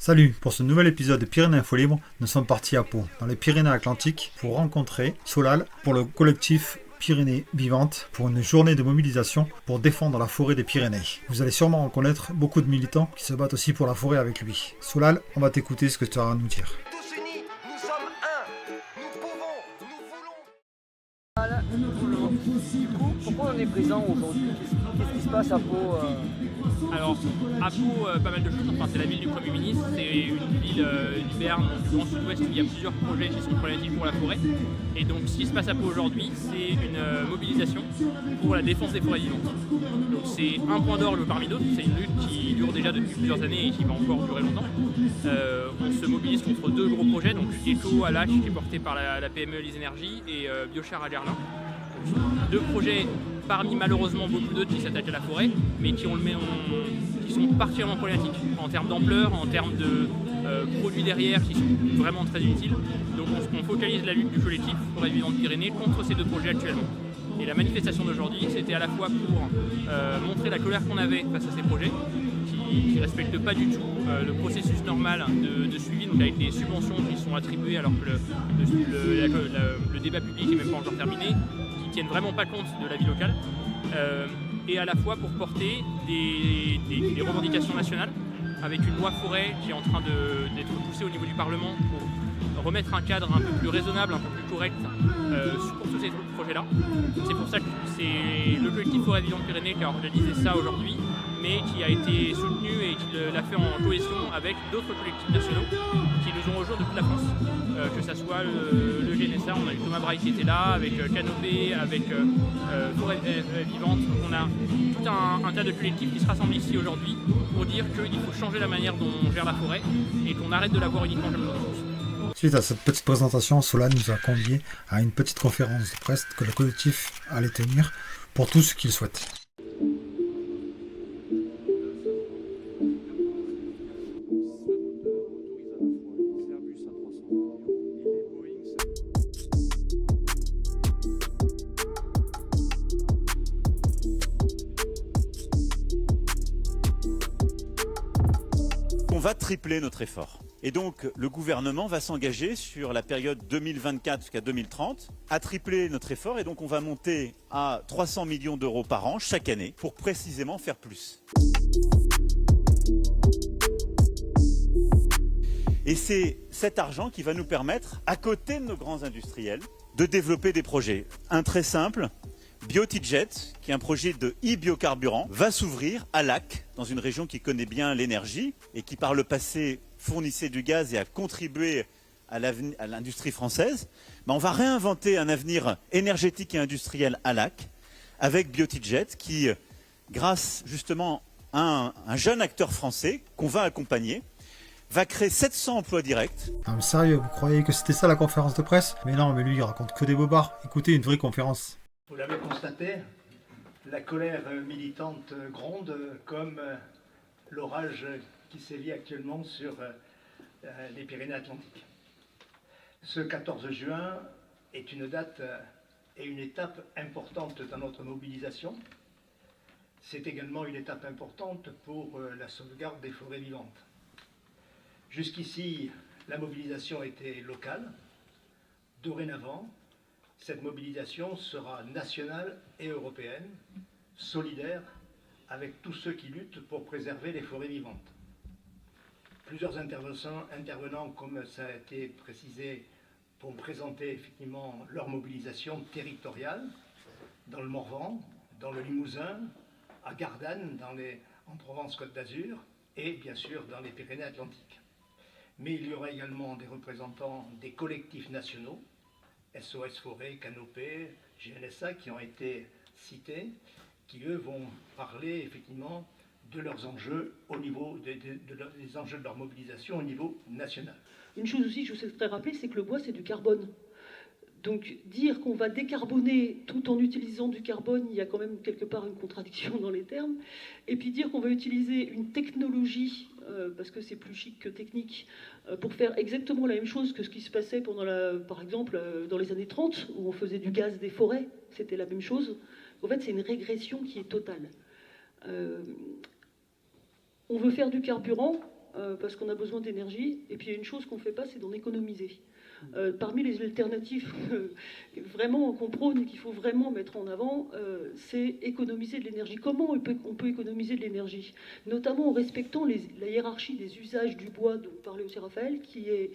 Salut, pour ce nouvel épisode de Pyrénées Info Libre, nous sommes partis à Pau, dans les Pyrénées-Atlantiques, pour rencontrer Solal pour le collectif Pyrénées Vivantes pour une journée de mobilisation pour défendre la forêt des Pyrénées. Vous allez sûrement reconnaître beaucoup de militants qui se battent aussi pour la forêt avec lui. Solal, on va t'écouter ce que tu as à nous dire. Tous unis, nous sommes un. Nous pouvons, nous voulons. Voilà. Du coup, pourquoi on est présent aujourd'hui? Qu'est-ce qui se passe à Pau Alors, à Pau, pas mal de choses. Enfin, c'est la ville du Premier ministre, c'est une ville du Béarn, dans le sud-ouest, où il y a plusieurs projets qui sont problématiques pour la forêt. Et donc, ce qui se passe à Pau aujourd'hui, c'est une mobilisation pour la défense des forêts vivantes. Donc, c'est un point d'orgue parmi d'autres. C'est une lutte qui dure déjà depuis plusieurs années et qui va encore durer longtemps. On se mobilise contre deux gros projets, donc Eco à Lâche, qui est porté par la PME Les Énergies, et Biochar à Gerlin. Deux projets parmi malheureusement beaucoup d'autres qui s'attaquent à la forêt, mais qui sont particulièrement problématiques en termes d'ampleur, en termes de produits derrière qui sont vraiment très utiles. Donc on focalise la lutte du collectif Forêts Vivantes Pyrénées contre ces deux projets actuellement. Et la manifestation d'aujourd'hui, c'était à la fois pour montrer la colère qu'on avait face à ces projets, qui ne respectent pas du tout le processus normal de suivi, donc avec des subventions qui sont attribuées alors que le débat public n'est même pas encore terminé, qui ne tiennent vraiment pas compte de la vie locale, et à la fois pour porter des revendications nationales, avec une loi forêt qui est en train d'être poussée au niveau du Parlement pour remettre un cadre un peu plus raisonnable, un peu plus correct pour tous ces projets-là. C'est pour ça que c'est le collectif Forêts Vivantes Pyrénées qui a organisé ça aujourd'hui, mais qui a été soutenu et qui l'a fait en cohésion avec d'autres collectifs nationaux qui nous ont rejoints de toute la France, que ce soit le GNSA, on a eu Thomas Braille qui était là, avec Canopé, avec Forêts Vivantes. Donc on a tout un tas de collectifs qui se rassemblent ici aujourd'hui pour dire qu'il faut changer la manière dont on gère la forêt et qu'on arrête de la voir uniquement comme une ressource. Suite à cette petite présentation, Solal nous a conviés à une petite conférence de presse que le collectif allait tenir pour tous ceux qui le souhaitent. On va tripler notre effort. Et donc, le gouvernement va s'engager sur la période 2024 jusqu'à 2030 à tripler notre effort. Et donc, on va monter à 300 millions d'euros par an chaque année pour précisément faire plus. Et c'est cet argent qui va nous permettre, à côté de nos grands industriels, de développer des projets. Un très simple, Biotijet, qui est un projet de e-biocarburant, va s'ouvrir à Lac, dans une région qui connaît bien l'énergie et qui par le passé fournissait du gaz et a contribué à l'industrie française. On va réinventer un avenir énergétique et industriel à Lac avec Biotijet qui, grâce justement à un jeune acteur français qu'on va accompagner, va créer 700 emplois directs. Non mais sérieux, vous croyez que c'était ça la conférence de presse? Mais non, mais lui il raconte que des bobards. Écoutez une vraie conférence. Vous l'avez constaté, la colère militante gronde comme l'orage qui sévit actuellement sur les Pyrénées-Atlantiques. Ce 14 juin est une date et une étape importante dans notre mobilisation. C'est également une étape importante pour la sauvegarde des forêts vivantes. Jusqu'ici, la mobilisation était locale. Dorénavant, cette mobilisation sera nationale et européenne, solidaire avec tous ceux qui luttent pour préserver les forêts vivantes. Plusieurs intervenants, comme ça a été précisé, vont présenter effectivement leur mobilisation territoriale dans le Morvan, dans le Limousin, à Gardanne, en Provence-Côte d'Azur et bien sûr dans les Pyrénées-Atlantiques. Mais il y aura également des représentants des collectifs nationaux, SOS Forêt, Canopé, GNSA qui ont été cités, qui eux vont parler effectivement de leurs enjeux au niveau des enjeux de leur mobilisation au niveau national. Une chose aussi que je souhaiterais rappeler, c'est que le bois c'est du carbone. Donc dire qu'on va décarboner tout en utilisant du carbone, il y a quand même quelque part une contradiction dans les termes. Et puis dire qu'on va utiliser une technologie, parce que c'est plus chic que technique, pour faire exactement la même chose que ce qui se passait par exemple dans les années 30, où on faisait du gaz des forêts, c'était la même chose. En fait, c'est une régression qui est totale. On veut faire du carburant, parce qu'on a besoin d'énergie. Et puis il y a une chose qu'on ne fait pas, c'est d'en économiser. Parmi les alternatives vraiment qu'on prône et qu'il faut vraiment mettre en avant, c'est économiser de l'énergie. Comment on peut économiser de l'énergie? Notamment en respectant la hiérarchie des usages du bois dont parlait aussi Raphaël, qui est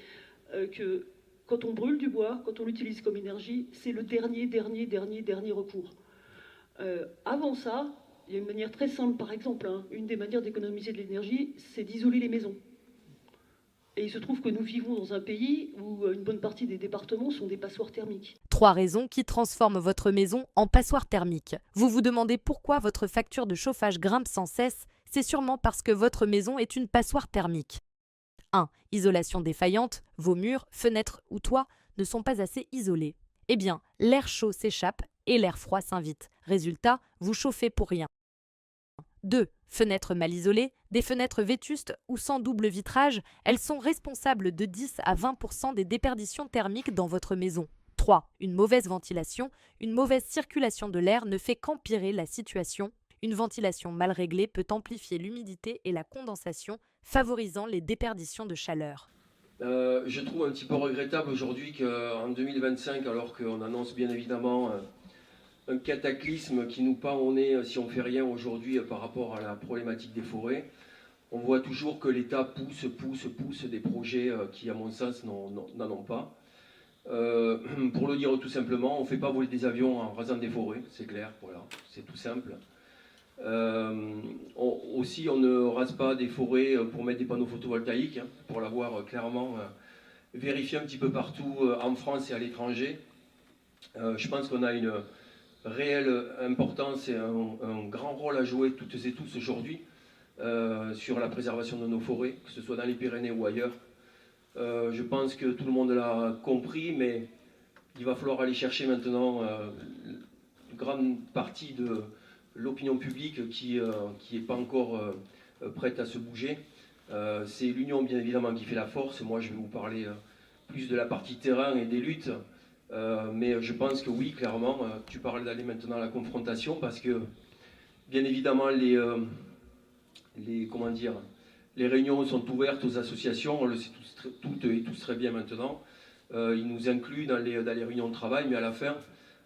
que quand on brûle du bois, quand on l'utilise comme énergie, c'est le dernier recours. Avant ça, il y a une manière très simple, par exemple, une des manières d'économiser de l'énergie, c'est d'isoler les maisons. Et il se trouve que nous vivons dans un pays où une bonne partie des départements sont des passoires thermiques. 3 raisons qui transforment votre maison en passoire thermique. Vous vous demandez pourquoi votre facture de chauffage grimpe sans cesse? C'est sûrement parce que votre maison est une passoire thermique. 1. Isolation défaillante. Vos murs, fenêtres ou toits ne sont pas assez isolés. Eh bien, l'air chaud s'échappe et l'air froid s'invite. Résultat, vous chauffez pour rien. 2. Fenêtres mal isolées. Des fenêtres vétustes ou sans double vitrage, elles sont responsables de 10 à 20% des déperditions thermiques dans votre maison. 3. Une mauvaise ventilation. Une mauvaise circulation de l'air ne fait qu'empirer la situation. Une ventilation mal réglée peut amplifier l'humidité et la condensation, favorisant les déperditions de chaleur. Je trouve un petit peu regrettable aujourd'hui qu'en 2025, alors qu'on annonce bien évidemment un cataclysme qui nous pend au nez si on ne fait rien aujourd'hui par rapport à la problématique des forêts, on voit toujours que l'État pousse des projets qui, à mon sens, n'en ont pas. Pour le dire tout simplement, on ne fait pas voler des avions en rasant des forêts, c'est clair, voilà, c'est tout simple. Aussi, on ne rase pas des forêts pour mettre des panneaux photovoltaïques, pour l'avoir clairement vérifié un petit peu partout en France et à l'étranger. Je pense qu'on a une réelle importance et un grand rôle à jouer toutes et tous aujourd'hui sur la préservation de nos forêts, que ce soit dans les Pyrénées ou ailleurs. Je pense que tout le monde l'a compris, mais il va falloir aller chercher maintenant une grande partie de l'opinion publique qui n'est pas encore prête à se bouger. C'est l'union bien évidemment qui fait la force. Moi je vais vous parler plus de la partie terrain et des luttes, mais je pense que oui, clairement, tu parles d'aller maintenant à la confrontation parce que bien évidemment les réunions sont ouvertes aux associations, on le sait toutes et tous très bien maintenant. Ils nous incluent dans les réunions de travail, mais à la fin,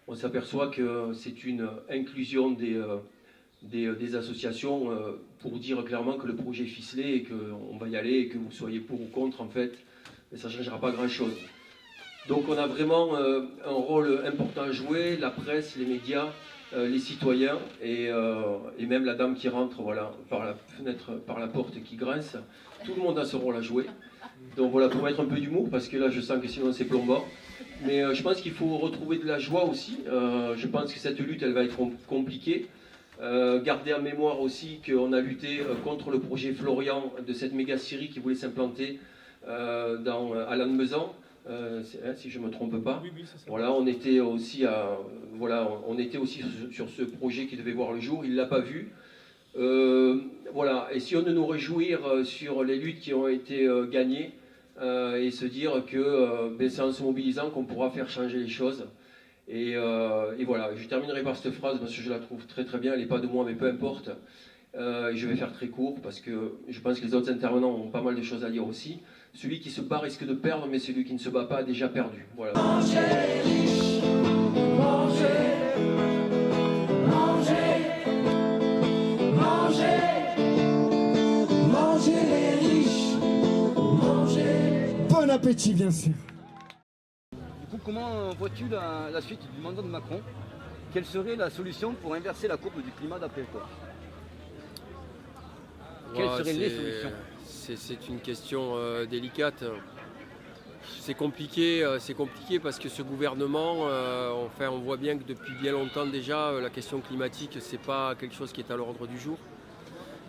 on s'aperçoit que c'est une inclusion des associations pour dire clairement que le projet est ficelé et qu'on va y aller et que vous soyez pour ou contre, en fait, mais ça ne changera pas grand-chose. Donc on a vraiment un rôle important à jouer, la presse, les médias, les citoyens et même la dame qui rentre voilà, par la fenêtre, par la porte qui grince. Tout le monde a ce rôle à jouer. Donc voilà, pour mettre un peu d'humour, parce que là je sens que sinon c'est plombant. Mais je pense qu'il faut retrouver de la joie aussi. Je pense que cette lutte, elle va être compliquée. Gardez en mémoire aussi qu'on a lutté contre le projet Florian de cette méga scierie qui voulait s'implanter à Lannemezan. Si je ne me trompe pas. Oui, voilà, on était aussi sur ce projet qui devait voir le jour. Il ne l'a pas vu. Voilà. Et si on ne nous réjouir sur les luttes qui ont été gagnées et se dire que c'est en se mobilisant qu'on pourra faire changer les choses. Et voilà, je terminerai par cette phrase parce que je la trouve très très bien. Elle n'est pas de moi, mais peu importe. Je vais faire très court parce que je pense que les autres intervenants ont pas mal de choses à dire aussi. Celui qui se bat risque de perdre, mais celui qui ne se bat pas a déjà perdu. Voilà. Manger riche, manger, les riches, manger. Bon appétit, bien sûr. Du coup, comment vois-tu la suite du mandat de Macron? Quelle serait la solution pour inverser la courbe du climat d'après toi? Quelles seraient les solutions? C'est une question délicate. C'est compliqué parce que ce gouvernement, on voit bien que depuis bien longtemps déjà, la question climatique, c'est pas quelque chose qui est à l'ordre du jour.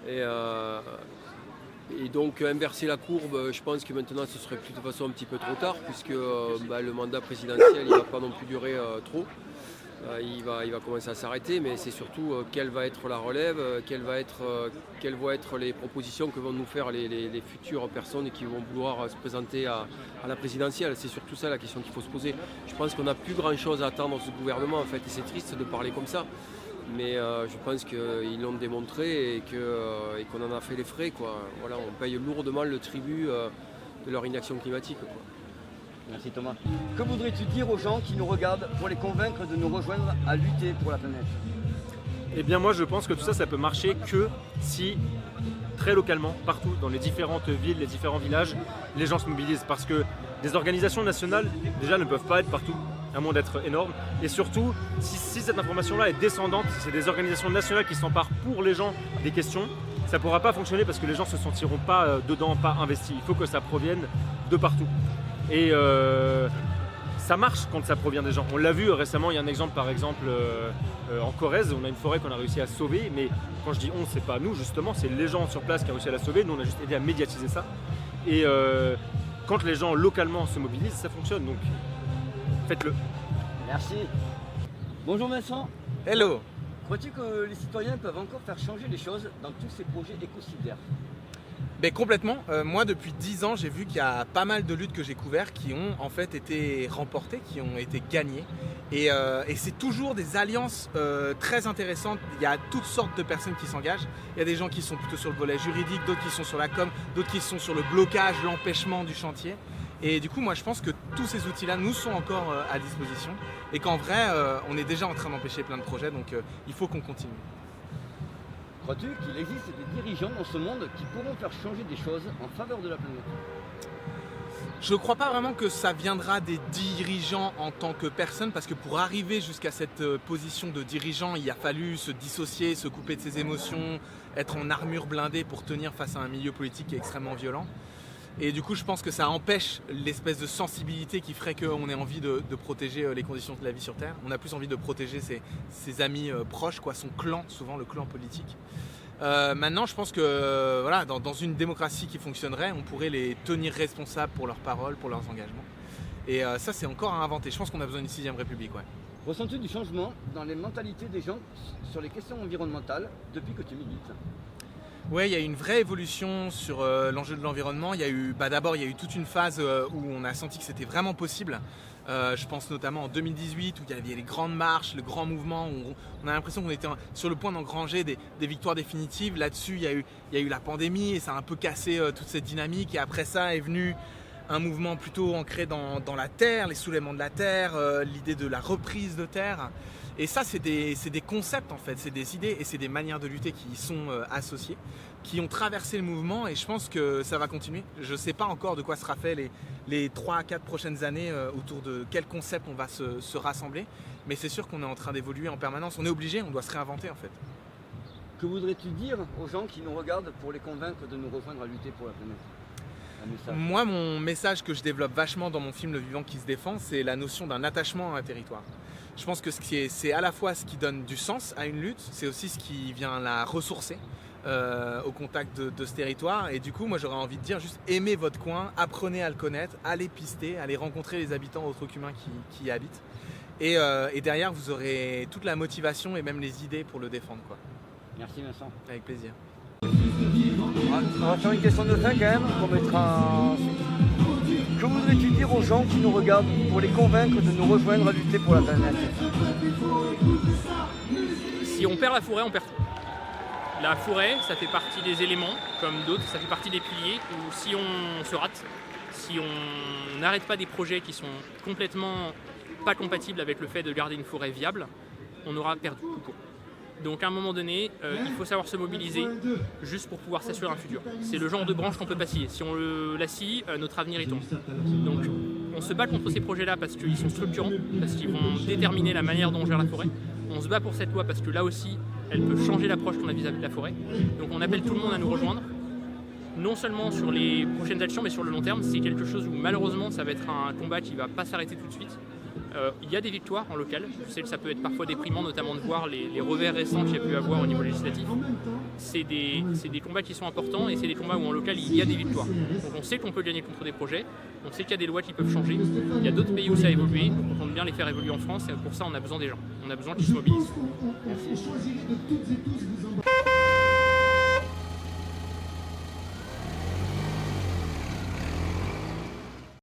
Et donc inverser la courbe, je pense que maintenant ce serait de toute façon un petit peu trop tard, puisque le mandat présidentiel il ne va pas non plus durer trop. Il va commencer à s'arrêter, mais c'est surtout quelle va être la relève, quelles vont être les propositions que vont nous faire les futures personnes qui vont vouloir se présenter à la présidentielle. C'est surtout ça la question qu'il faut se poser. Je pense qu'on n'a plus grand-chose à attendre de ce gouvernement en fait, et c'est triste de parler comme ça. Mais je pense qu'ils l'ont démontré et qu'on en a fait les frais, quoi. Voilà, on paye lourdement le tribut de leur inaction climatique, quoi. Merci Thomas. Que voudrais-tu dire aux gens qui nous regardent pour les convaincre de nous rejoindre à lutter pour la planète? Eh bien moi je pense que tout ça, ça peut marcher que si, très localement, partout, dans les différentes villes, les différents villages, les gens se mobilisent. Parce que des organisations nationales, déjà, ne peuvent pas être partout, à moins d'être énormes. Et surtout, si cette information-là est descendante, si c'est des organisations nationales qui s'emparent pour les gens des questions, ça ne pourra pas fonctionner parce que les gens ne se sentiront pas dedans, pas investis. Il faut que ça provienne de partout. Et ça marche quand ça provient des gens. On l'a vu récemment, il y a un exemple par exemple en Corrèze, on a une forêt qu'on a réussi à sauver, mais quand je dis on, c'est pas nous justement, c'est les gens sur place qui ont réussi à la sauver, nous on a juste aidé à médiatiser ça. Et quand les gens localement se mobilisent, ça fonctionne, donc faites-le. Merci. Bonjour Vincent. Hello. Crois-tu que les citoyens peuvent encore faire changer les choses dans tous ces projets écocidaires? Ben complètement. Moi, depuis 10 ans, j'ai vu qu'il y a pas mal de luttes que j'ai couvertes qui ont en fait été remportées, qui ont été gagnées. Et c'est toujours des alliances très intéressantes. Il y a toutes sortes de personnes qui s'engagent. Il y a des gens qui sont plutôt sur le volet juridique, d'autres qui sont sur la com, d'autres qui sont sur le blocage, l'empêchement du chantier. Et du coup, moi, je pense que tous ces outils-là nous sont encore à disposition. Et qu'en vrai, on est déjà en train d'empêcher plein de projets, donc il faut qu'on continue. Crois-tu qu'il existe des dirigeants dans ce monde qui pourront faire changer des choses en faveur de la planète? Je ne crois pas vraiment que ça viendra des dirigeants en tant que personne, parce que pour arriver jusqu'à cette position de dirigeant, il a fallu se dissocier, se couper de ses émotions, être en armure blindée pour tenir face à un milieu politique qui est extrêmement violent. Et du coup, je pense que ça empêche l'espèce de sensibilité qui ferait qu'on ait envie de protéger les conditions de la vie sur Terre. On a plus envie de protéger ses amis proches, quoi, son clan, souvent le clan politique. Maintenant, je pense que voilà, dans une démocratie qui fonctionnerait, on pourrait les tenir responsables pour leurs paroles, pour leurs engagements. Et ça, c'est encore à inventer. Je pense qu'on a besoin d'une 6ème République. Ouais. Ressens-tu du changement dans les mentalités des gens sur les questions environnementales depuis que tu milites? Oui, il y a eu une vraie évolution sur l'enjeu de l'environnement. D'abord, il y a eu toute une phase où on a senti que c'était vraiment possible. Je pense notamment en 2018 où il y avait les grandes marches, le grand mouvement, où on a l'impression qu'on était sur le point d'engranger des victoires définitives. Là-dessus, il y a eu la pandémie et ça a un peu cassé toute cette dynamique. Et après ça est venu un mouvement plutôt ancré dans la terre, les soulèvements de la terre, l'idée de la reprise de terre. Et ça, c'est des concepts en fait, c'est des idées et c'est des manières de lutter qui y sont associées, qui ont traversé le mouvement et je pense que ça va continuer. Je ne sais pas encore de quoi sera fait les 3 à 4 prochaines années autour de quel concept on va se rassembler, mais c'est sûr qu'on est en train d'évoluer en permanence. On est obligé, on doit se réinventer en fait. Que voudrais-tu dire aux gens qui nous regardent pour les convaincre de nous rejoindre à lutter pour la planète? Moi, mon message que je développe vachement dans mon film Le Vivant qui se défend, c'est la notion d'un attachement à un territoire. Je pense que c'est à la fois ce qui donne du sens à une lutte, c'est aussi ce qui vient la ressourcer au contact de ce territoire. Et du coup, moi j'aurais envie de dire juste aimez votre coin, apprenez à le connaître, allez pister, allez rencontrer les habitants autres qu'humains qui y habitent. Et derrière, vous aurez toute la motivation et même les idées pour le défendre, quoi. Merci Vincent. Avec plaisir. On va faire une question de fin quand même, qu'on mettra ensuite. Que voudrais-tu dire aux gens qui nous regardent pour les convaincre de nous rejoindre à lutter pour la planète? Si on perd la forêt, on perd tout. La forêt, ça fait partie des éléments, comme d'autres, ça fait partie des piliers, où si on se rate, si on n'arrête pas des projets qui sont complètement pas compatibles avec le fait de garder une forêt viable, on aura perdu tout court. Donc à un moment donné, il faut savoir se mobiliser juste pour pouvoir s'assurer un futur. C'est le genre de branche qu'on peut pas scier. Si on la scie, notre avenir y tombe. Donc on se bat contre ces projets-là parce qu'ils sont structurants, parce qu'ils vont déterminer la manière dont on gère la forêt. On se bat pour cette loi parce que là aussi, elle peut changer l'approche qu'on a vis-à-vis de la forêt. Donc on appelle tout le monde à nous rejoindre. Non seulement sur les prochaines actions, mais sur le long terme. C'est quelque chose où malheureusement, ça va être un combat qui ne va pas s'arrêter tout de suite. Il y a des victoires en local, je sais que ça peut être parfois déprimant, notamment de voir les revers récents qu'il y a pu avoir au niveau législatif. C'est des combats qui sont importants et c'est des combats où en local il y a des victoires. Donc on sait qu'on peut gagner contre des projets, on sait qu'il y a des lois qui peuvent changer, il y a d'autres pays où ça a évolué, donc on compte bien les faire évoluer en France et pour ça on a besoin des gens, on a besoin qu'ils se mobilisent. Merci.